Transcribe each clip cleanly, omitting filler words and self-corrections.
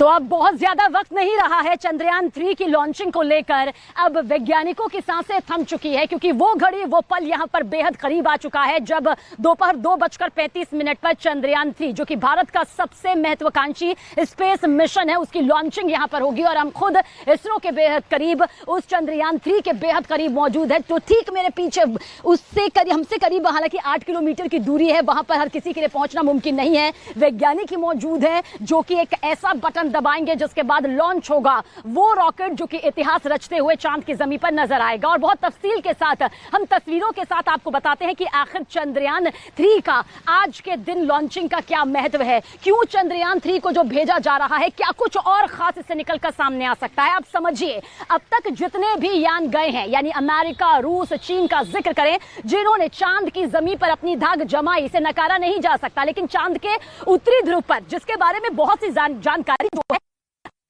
तो अब बहुत ज्यादा वक्त नहीं रहा है चंद्रयान 3 की लॉन्चिंग को लेकर। अब वैज्ञानिकों की सांसें थम चुकी है क्योंकि वो घड़ी वो पल यहां पर बेहद करीब आ चुका है जब दोपहर 2:35 पर चंद्रयान 3 जो कि भारत का सबसे महत्वाकांक्षी स्पेस मिशन है उसकी लॉन्चिंग यहां पर होगी और हम खुद इसरो के बेहद करीब उस चंद्रयान 3 के बेहद करीब मौजूद है। तो ठीक मेरे पीछे उससे हमसे करीब हालांकि 8 किलोमीटर की दूरी है, वहां पर हर किसी के लिए पहुंचना मुमकिन नहीं है। वैज्ञानिक ही मौजूद है जो कि एक ऐसा बटन दबाएंगे जिसके बाद लॉन्च होगा वो रॉकेट जो कि इतिहास रचते हुए चांद की जमीन पर नजर आएगा। और बहुत तफसील के साथ हम तस्वीरों के साथ आपको बताते हैं कि आखिर चंद्रयान 3 का आज के दिन लॉन्चिंग का क्या महत्व है, क्यों चंद्रयान 3 को जो भेजा जा रहा है क्या कुछ और खास इससे निकलकर सामने आ सकता है। आप समझिए, अब तक जितने भी यान गए हैं यानी अमेरिका, रूस, चीन का जिक्र करें जिन्होंने चांद की जमीन पर अपनी धाक जमाई, इसे नकारा नहीं जा सकता। लेकिन चांद के उत्तरी ध्रुव पर जिसके बारे में बहुत सी जानकारी जो है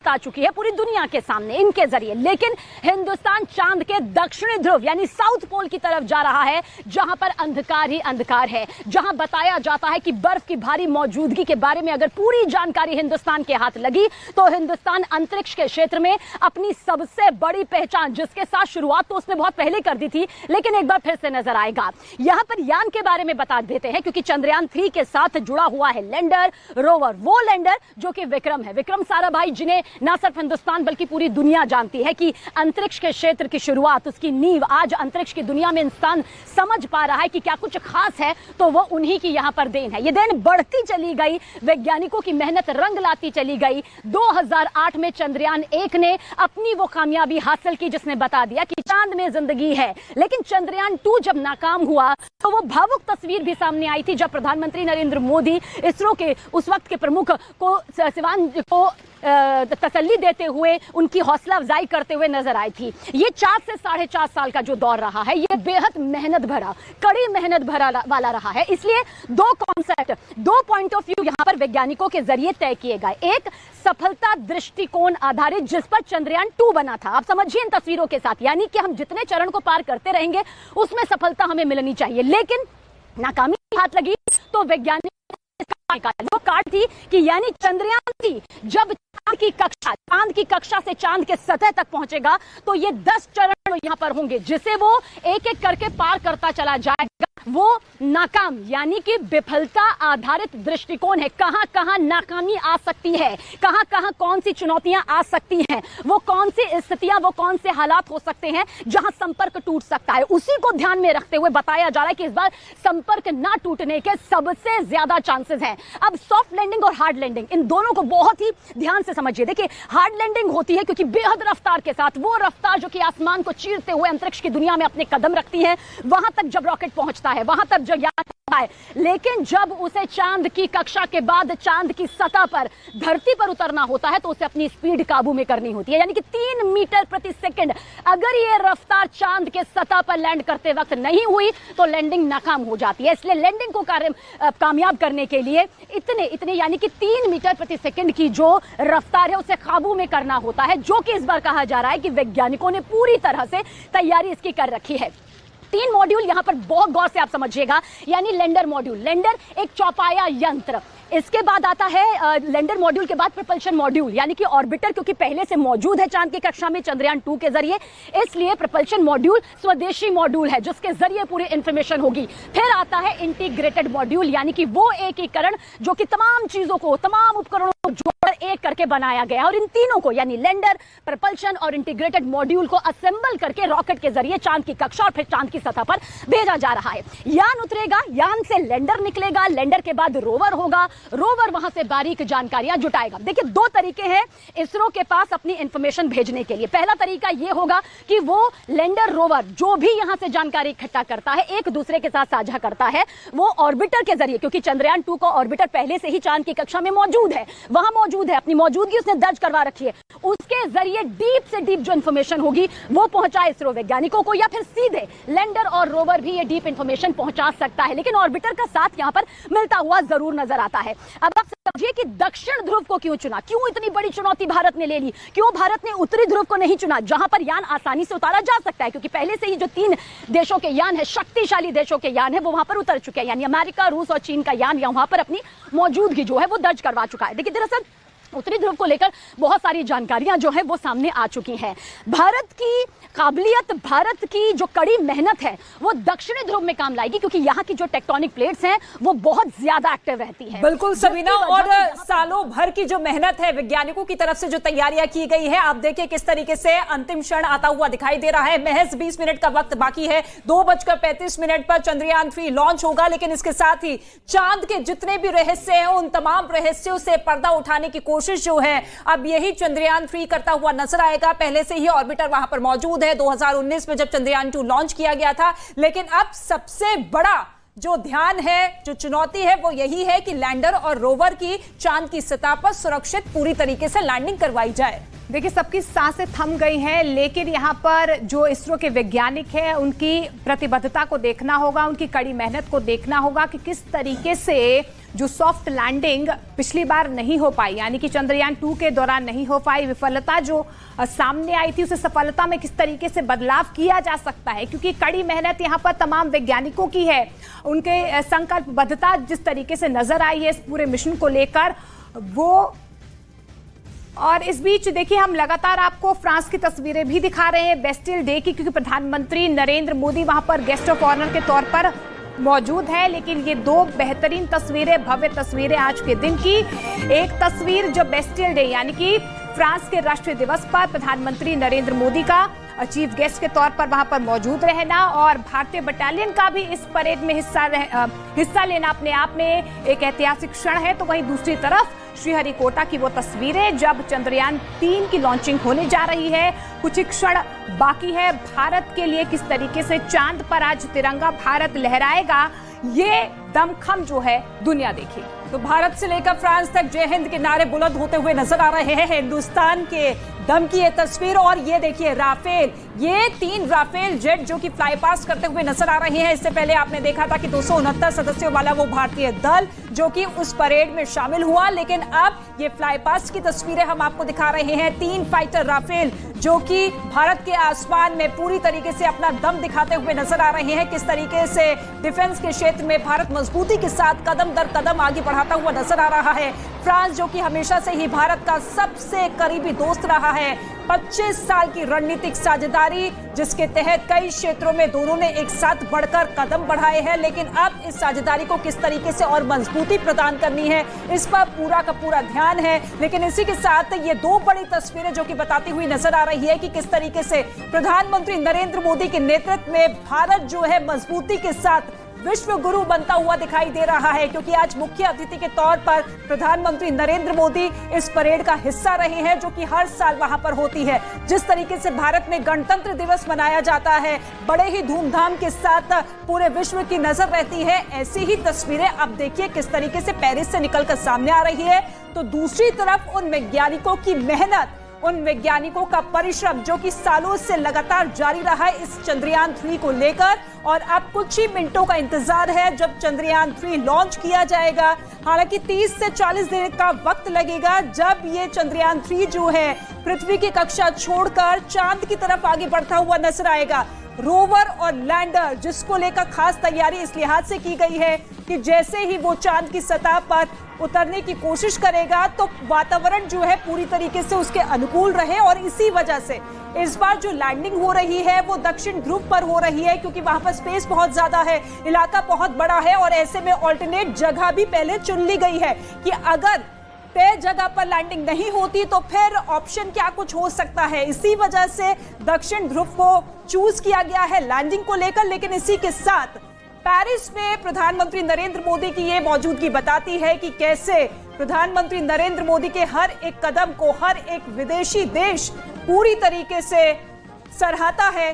आ चुकी है पूरी दुनिया के सामने इनके जरिए, लेकिन हिंदुस्तान चांद के दक्षिणी ध्रुव यानी साउथ पोल की तरफ जा रहा है जहां पर अंधकार ही अंधकार है, जहां बताया जाता है कि बर्फ की भारी मौजूदगी के बारे में अगर पूरी जानकारी हिंदुस्तान के हाथ लगी तो हिंदुस्तान अंतरिक्ष के क्षेत्र में अपनी सबसे बड़ी पहचान, जिसके साथ शुरुआत तो उसने बहुत पहले कर दी थी लेकिन एक बार फिर से नजर आएगा। यहां पर यान के बारे में बता देते हैं क्योंकि चंद्रयान 3 के साथ जुड़ा हुआ है लैंडर, रोवर, वो लैंडर जो कि विक्रम है, विक्रम साराभाई, जिन्हें ना सिर्फ हिंदुस्तान बल्कि पूरी दुनिया जानती है कि अंतरिक्ष के क्षेत्र की शुरुआत, उसकी नींव आज अंतरिक्ष की दुनिया में इंसान समझ पा रहा है कि क्या कुछ खास है तो वो उन्हीं की यहां पर देन है। ये देन बढ़ती चली गई, वैज्ञानिकों की मेहनत रंग लाती चली गई। 2008 में चंद्रयान 1 ने अपनी वो कामयाबी हासिल की जिसने बता दिया कि चांद में जिंदगी है। लेकिन चंद्रयान 2 जब नाकाम हुआ तो वो भावुक तस्वीर भी सामने आई थी जब प्रधानमंत्री नरेंद्र मोदी इसरो के उस वक्त के प्रमुख को सिवान को तसल्ली देते हुए उनकी हौसला अफजाई करते हुए नजर आई थी। ये 4 से 4.5 साल का जो दौर रहा है ये बेहद मेहनत भरा, कड़ी मेहनत भरा वाला रहा है। इसलिए दो कॉन्सेप्ट, दो पॉइंट ऑफ व्यू यहां पर वैज्ञानिकों के जरिए तय किए गए। एक सफलता दृष्टिकोण आधारित जिस पर चंद्रयान 2 बना था, आप समझिए इन तस्वीरों के साथ, यानी कि हम जितने चरण को पार करते रहेंगे उसमें सफलता हमें मिलनी चाहिए। लेकिन नाकामी हाथ लगी तो वैज्ञानिक वो कार्ड थी कि यानी चंद्रयान 3 जब चांद की कक्षा से चांद के सतह तक पहुंचेगा तो ये 10 चरण यहां पर होंगे जिसे वो एक एक करके पार करता चला जाएगा। वो नाकाम यानी कि विफलता आधारित दृष्टिकोण है, कहां कहां नाकामी आ सकती है, कहां कहां कौन सी चुनौतियां आ सकती हैं, वो कौन सी स्थितियां, वो कौन से हालात हो सकते हैं जहां संपर्क टूट सकता है, उसी को ध्यान में रखते हुए बताया जा रहा है कि इस बार संपर्क ना टूटने के सबसे ज्यादा चांसेस हैं। अब सॉफ्ट लैंडिंग और हार्ड लैंडिंग इन दोनों को बहुत ही ध्यान से समझिए। देखिए, हार्ड लैंडिंग होती है क्योंकि बेहद रफ्तार के साथ, वो रफ्तार जो कि आसमान को चीरते हुए अंतरिक्ष की दुनिया में अपने कदम रखती है, वहां तक जब रॉकेट पहुंचता है, वहां तक जो यान है, लेकिन जब उसे चांद की कक्षा के बाद चांद की सतह पर धरती पर उतरना होता है तो उसे अपनी स्पीड काबू में करनी होती है, यानी कि 3 मीटर प्रति सेकंड। अगर ये रफ्तार चांद के सतह पर लैंड करते वक्त नहीं हुई तो लैंडिंग नाकाम हो जाती है। इसलिए लैंडिंग को कामयाब करने के लिए इतने यानी कि 3 मीटर प्रति सेकंड की जो रफ्तार है उसे काबू में करना होता है, जो कि इस बार कहा जा रहा है कि वैज्ञानिकों ने पूरी तरह से तैयारी इसकी कर रखी है। 3 मॉड्यूल यहां पर बहुत गौर से आप समझिएगा, यानी लैंडर मॉड्यूल, लैंडर एक चौपाया यंत्र, इसके बाद आता है लैंडर मॉड्यूल के बाद प्रपल्शन मॉड्यूल यानी कि ऑर्बिटर, क्योंकि पहले से मौजूद है चांद की कक्षा में चंद्रयान 2 के जरिए, इसलिए प्रपल्शन मॉड्यूल स्वदेशी मॉड्यूल है जिसके जरिए पूरी इंफॉर्मेशन होगी। फिर आता है इंटीग्रेटेड मॉड्यूल यानी कि वो एकीकरण जो कि तमाम चीजों को, तमाम उपकरणों को जोड़कर एक करके बनाया गया और इन तीनों को यानी लैंडर, प्रपल्शन और इंटीग्रेटेड मॉड्यूल को असेंबल करके रॉकेट के जरिए चांद की कक्षा और फिर चांद की सतह पर भेजा जा रहा है। यान उतरेगा, यान से लैंडर निकलेगा, लैंडर के बाद रोवर होगा, रोवर वहां से बारीक जानकारियां जुटाएगा। देखिए, 2 तरीके हैं इसरो के पास अपनी इंफॉर्मेशन भेजने के लिए। पहला तरीका यह होगा कि वो लैंडर, रोवर जो भी यहां से जानकारी इकट्ठा करता है एक दूसरे के साथ साझा करता है, वो ऑर्बिटर के जरिए, क्योंकि चंद्रयान 2 का ऑर्बिटर पहले से ही चांद की कक्षा में मौजूद है, वहां मौजूद है, अपनी मौजूदगी उसने दर्ज करवा रखी है, उसके जरिए डीप से डीप जो इंफॉर्मेशन होगी वो पहुंचाए इसरो वैज्ञानिकों को, या फिर सीधे लैंडर और रोवर भी ये डीप इंफॉर्मेशन पहुंचा सकता है। लेकिन ऑर्बिटर का साथ यहां पर मिलता हुआ जरूर नजर आता है। अब आप समझिए कि दक्षिण ध्रुव को क्यों चुना, क्यों इतनी बड़ी चुनौती भारत ने ले ली, क्यों भारत ने उत्तरी ध्रुव को नहीं चुना जहां पर यान आसानी से उतारा जा सकता है, क्योंकि पहले से ही जो 3 देशों के यान है, शक्तिशाली देशों के यान है, वो वहां पर उतर चुके हैं, यानी अमेरिका, रूस और चीन का यान वहां पर अपनी मौजूदगी जो है वो दर्ज करवा चुका है। देखिए, दरअसल उत्तरी ध्रुव को लेकर बहुत सारी जानकारियां जो है वो सामने आ चुकी हैं। भारत की काबिलियत, भारत की जो कड़ी मेहनत है वो दक्षिणी ध्रुव में काम लाएगी, क्योंकि यहाँ की जो टेक्टोनिक प्लेट्स हैं वो बहुत ज्यादा एक्टिव रहती है। बिल्कुल सबीना, और सालों भर की जो मेहनत है, वैज्ञानिकों की तरफ से जो तैयारियां की गई है, आप देखिए किस तरीके से अंतिम क्षण आता हुआ दिखाई दे रहा है। महज 20 मिनट का वक्त बाकी है। 2:35 पर चंद्रयान 3 लॉन्च होगा, लेकिन इसके साथ ही चांद के जितने भी रहस्य हैं उन तमाम रहस्यों से पर्दा उठाने की कोशिश जो है अब यही चंद्रयान 3 करता हुआ नजर आएगा। पहले से ही ऑर्बिटर वहां पर मौजूद है 2019 में जब चंद्रयान 2 लॉन्च किया गया था, लेकिन अब सबसे बड़ा जो ध्यान है, जो चुनौती है, वो यही है कि लैंडर और रोवर की चांद की सतह पर सुरक्षित पूरी तरीके से लैंडिंग करवाई जाए। देखिए सबकी सांसें थम गई हैं, लेकिन यहाँ पर जो इसरो के वैज्ञानिक हैं उनकी प्रतिबद्धता को देखना होगा, उनकी कड़ी मेहनत को देखना होगा कि किस तरीके से जो सॉफ्ट लैंडिंग पिछली बार नहीं हो पाई, यानी कि चंद्रयान 2 के दौरान नहीं हो पाई, विफलता जो सामने आई थी, उसे सफलता में किस तरीके से बदलाव किया जा सकता है, क्योंकि कड़ी मेहनत यहाँ पर तमाम वैज्ञानिकों की है। उनके संकल्पबद्धता जिस तरीके से नजर आई है इस पूरे मिशन को लेकर वो। और इस बीच देखिए हम लगातार आपको फ्रांस की तस्वीरें भी दिखा रहे हैं बेस्टिल डे की, क्योंकि प्रधानमंत्री नरेंद्र मोदी वहां पर गेस्ट ऑफ ऑनर के तौर पर मौजूद है। लेकिन ये दो बेहतरीन तस्वीरें, भव्य तस्वीरें आज के दिन की। एक तस्वीर जो बेस्टिल डे यानी कि फ्रांस के राष्ट्रीय दिवस पर प्रधानमंत्री नरेंद्र मोदी का चीफ गेस्ट के तौर पर वहां पर मौजूद रहना और भारतीय बटालियन का भी इस परेड में हिस्सा लेना अपने आप में एक ऐतिहासिक क्षण है। तो वहीं दूसरी तरफ श्रीहरिकोटा की वो तस्वीरें जब चंद्रयान 3 की लॉन्चिंग होने जा रही है, कुछ ही क्षण बाकी है। भारत के लिए किस तरीके से चांद पर आज तिरंगा भारत लहराएगा, ये दमखम जो है दुनिया देखी। तो भारत से लेकर फ्रांस तक जय हिंद के नारे बुलंद होते हुए नजर आ रहे हैं। हिंदुस्तान के दम की ये तस्वीर, और ये देखिए राफेल, ये 3 राफेल जेट जो कि फ्लाई पास करते हुए नजर आ रहे हैं। इससे पहले आपने देखा था कि 269 सदस्यों वाला वो भारतीय दल जो कि उस परेड में शामिल हुआ, लेकिन अब ये फ्लाई पास की तस्वीरें हम आपको दिखा रहे हैं। 3 फाइटर राफेल जो कि भारत के आसमान में पूरी तरीके से अपना दम दिखाते हुए नजर आ रहे हैं। किस तरीके से डिफेंस के क्षेत्र में भारत मजबूती के साथ कदम दर कदम आगे बढ़ाता हुआ नजर आ रहा है। फ्रांस जो कि हमेशा से ही भारत का सबसे करीबी दोस्त रहा है, 25 साल की रणनीतिक साझेदारी जिसके तहत कई क्षेत्रों में दोनों ने एक साथ बढ़कर कदम बढ़ाए हैं, लेकिन अब इस साझेदारी को किस तरीके से और मजबूती प्रदान करनी है इस पर पूरा का पूरा ध्यान है। लेकिन इसी के साथ ये 2 बड़ी तस्वीरें जो कि बताती हुई नजर आ रही है कि किस तरीके से प्रधानमंत्री नरेंद्र मोदी के नेतृत्व में भारत जो है मजबूती के साथ विश्व गुरु बनता हुआ दिखाई दे रहा है, क्योंकि आज मुख्य अतिथि के तौर पर प्रधानमंत्री नरेंद्र मोदी इस परेड का हिस्सा रहे हैं जो कि हर साल वहां पर होती है। जिस तरीके से भारत में गणतंत्र दिवस मनाया जाता है, बड़े ही धूमधाम के साथ पूरे विश्व की नजर रहती है, ऐसी ही तस्वीरें अब देखिए किस तरीके से पेरिस से निकलकर सामने आ रही है। तो दूसरी तरफ उन वैज्ञानिकों की मेहनत, उन वैज्ञानिकों का परिश्रम जो कि सालों से लगातार जारी रहा है इस चंद्रयान 3 को लेकर, और अब कुछ ही मिनटों का इंतजार है जब चंद्रयान 3 लॉन्च किया जाएगा। हालांकि 30 से 40 दिन का वक्त लगेगा जब ये चंद्रयान 3 जो है पृथ्वी की कक्षा छोड़कर चांद की तरफ आगे बढ़ता हुआ नजर आएगा। रोवर और लैंडर जिसको लेकर खास तैयारी इस लिहाज से की गई है कि जैसे ही वो चांद की सतह पर उतरने की कोशिश करेगा तो वातावरण जो है पूरी तरीके से उसके अनुकूल रहे, और इसी वजह से इस बार जो लैंडिंग हो रही है वो दक्षिण ध्रुव पर हो रही है, क्योंकि वहां पर स्पेस बहुत ज्यादा है, इलाका बहुत बड़ा है, और ऐसे में ऑल्टरनेट जगह भी पहले चुन ली गई है कि अगर तय जगह पर लैंडिंग नहीं होती तो फिर ऑप्शन क्या कुछ हो सकता है। इसी वजह से दक्षिण ध्रुव को चूज किया गया है लैंडिंग को लेकर। लेकिन इसी के साथ पेरिस में प्रधानमंत्री नरेंद्र मोदी की ये मौजूदगी बताती है कि कैसे प्रधानमंत्री नरेंद्र मोदी के हर एक कदम को हर एक विदेशी देश पूरी तरीके से सराहता है।